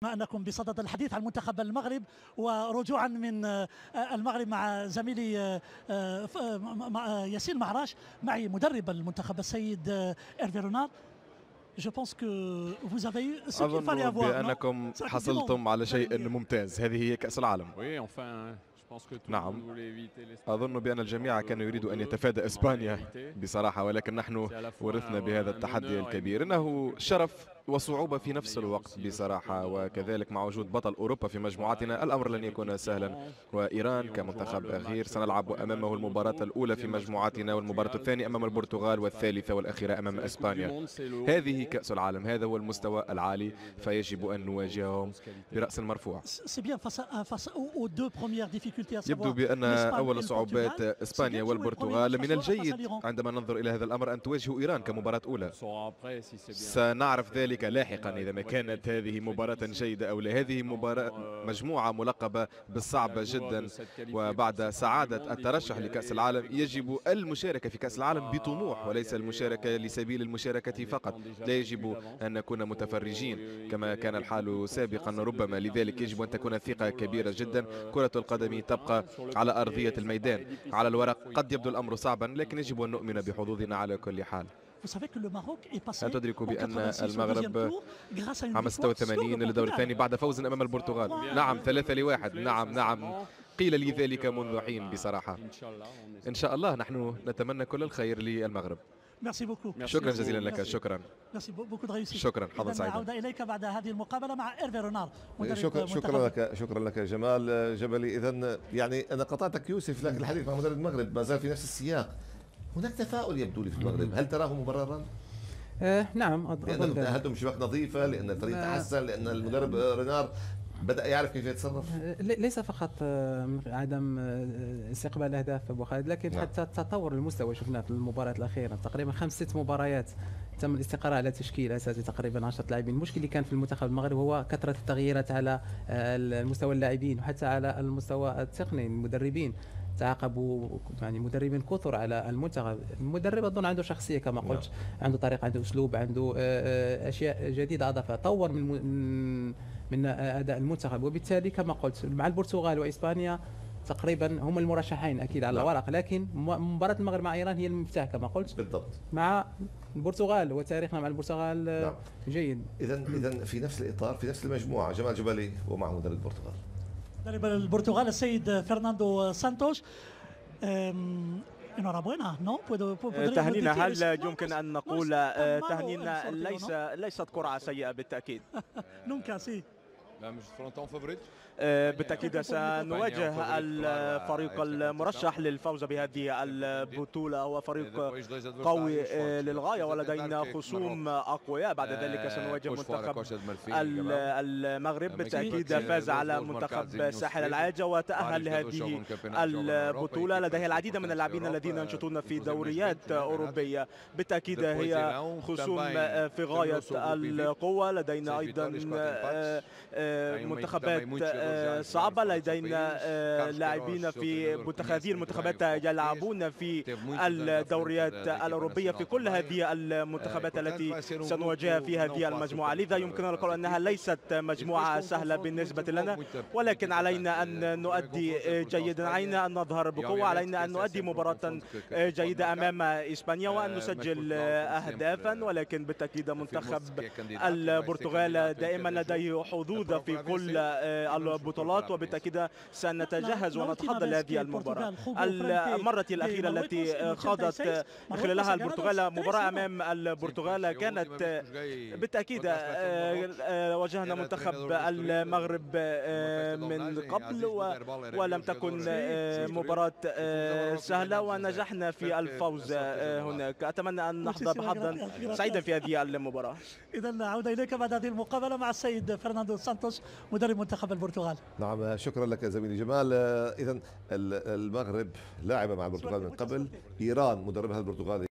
بما أنكم بصدد الحديث عن منتخب المغرب ورجوعا من المغرب مع زميلي ياسين معراش، معي مدرب المنتخب السيد إيرفي رونار. أظن بأنكم حصلتم على شيء ممتاز. هذه هي كأس العالم. نعم، أظن بأن الجميع كان يريد أن يتفادى إسبانيا بصراحة، ولكن نحن ورثنا بهذا التحدي الكبير. إنه شرف وصعوبة في نفس الوقت بصراحة، وكذلك مع وجود بطل أوروبا في مجموعتنا الأمر لن يكون سهلا. وإيران كمنتخب أخير سنلعب أمامه المباراة الأولى في مجموعتنا، والمباراة الثانية أمام البرتغال، والثالثة والأخيرة أمام إسبانيا. هذه كأس العالم، هذا هو المستوى العالي، فيجب أن نواجههم برأس المرفوع. يبدو بأن أول صعوبات إسبانيا والبرتغال. من الجيد عندما ننظر إلى هذا الأمر أن تواجهوا إيران كمباراة أولى. سنعرف ذلك لاحقا إذا ما كانت هذه مباراة جيدة أو لا. هذه مجموعة ملقبة بالصعبة جدا، وبعد سعادة الترشح لكأس العالم يجب المشاركة في كأس العالم بطموح، وليس المشاركة لسبيل المشاركة فقط. لا يجب أن نكون متفرجين كما كان الحال سابقا ربما. لذلك يجب أن تكون الثقة كبيرة جدا. كرة القدم تبقى على أرضية الميدان. على الورق قد يبدو الأمر صعبا، لكن يجب أن نؤمن بحظوظنا على كل حال. هل تدرك بأن المغرب عام 86 للدور الثاني بعد فوز أمام البرتغال؟ نعم، 3-1. نعم، قيل لي ذلك منذ حين بصراحة. إن شاء الله نحن نتمنى كل الخير للمغرب. شكرا جزيلا لك. شكرا. شكرا. حظا سعيدا. العودة إليك بعد هذه المقابلة مع إيرفي رونار. شكرا لك جمال جبلي. إذن يعني أنا قطعتك يوسف، لكن الحديث مع مدرب المغرب ما زال في نفس السياق. هناك تفاؤل يبدو لي في المغرب، هل تراه مبررا؟ نعم، لأن تأهلتم شباك نظيفة، لأن الفريق تحسن، لأن المدرب رونار بدأ يعرف كيف يتصرف. ليس فقط عدم استقبال الأهداف أبو خالد، لكن حتى تطور المستوى شفناه في المباراة الأخيرة. تقريبا 5-6 مباريات تم الاستقرار على تشكيل أساسي تقريبا 10 لاعبين. المشكل اللي كان في المنتخب المغربي هو كثرة التغييرات على المستوى اللاعبين وحتى على المستوى التقني. المدربين تعاقبوا يعني مدربين كثر على المنتخب. المدرب اظن عنده شخصيه كما قلت، عنده طريقه، عنده اسلوب، عنده اشياء جديده اضافها، طور من اداء المنتخب. وبالتالي كما قلت مع البرتغال واسبانيا تقريبا هم المرشحين اكيد على الورق، لكن مباراه المغرب مع ايران هي المفتاح كما قلت بالضبط مع البرتغال، وتاريخنا مع البرتغال جيد. اذا في نفس الاطار، في نفس المجموعه، جمال جبالي ومعه مدرب البرتغال. مدرب البرتغال السيد فرناندو سانتوش. تهنينا. هل يمكن أن نقول تهنينا ليست قرعة سيئة بالتأكيد؟ بالتأكيد سنواجه الفريق المرشح للفوز بهذه البطولة، وفريق قوي للغاية ولدينا خصوم أقوياء. بعد ذلك سنواجه منتخب المغرب، بالتأكيد فاز على منتخب ساحل العاجة وتأهل لهذه البطولة. لديه العديد من اللاعبين الذين ينشطون في دوريات أوروبية. بالتأكيد هي خصوم في غاية القوة. لدينا أيضا منتخبات صعبة، لدينا لاعبين في هذه المنتخبات يلعبون في الدوريات الأوروبية في كل هذه المنتخبات التي سنواجهها في هذه المجموعة. لذا يمكننا القول أنها ليست مجموعة سهلة بالنسبة لنا، ولكن علينا أن نؤدي جيدا، علينا أن نظهر بقوة، علينا أن نؤدي مباراة جيدة أمام إسبانيا وأن نسجل أهدافا. ولكن بالتأكيد منتخب البرتغال دائما لديه حظوظ في كل البطولات، وبالتأكيد سنتجهز ونتحضر لهذه المباراة. المرة الأخيرة التي خاضت خلالها البرتغال مباراة أمام البرتغال كانت بالتأكيد واجهنا منتخب المغرب من قبل ولم تكن مباراة سهلة ونجحنا في الفوز هناك. أتمنى أن نحظى بحظا سعيدا في هذه المباراة. إذا عودة إليك بعد هذه المقابلة مع السيد فرناندو سانتوش مدرب منتخب البرتغال. نعم، شكرا لك زميلي جمال. إذا المغرب لاعبة مع البرتغال من قبل، إيران مدربها البرتغالي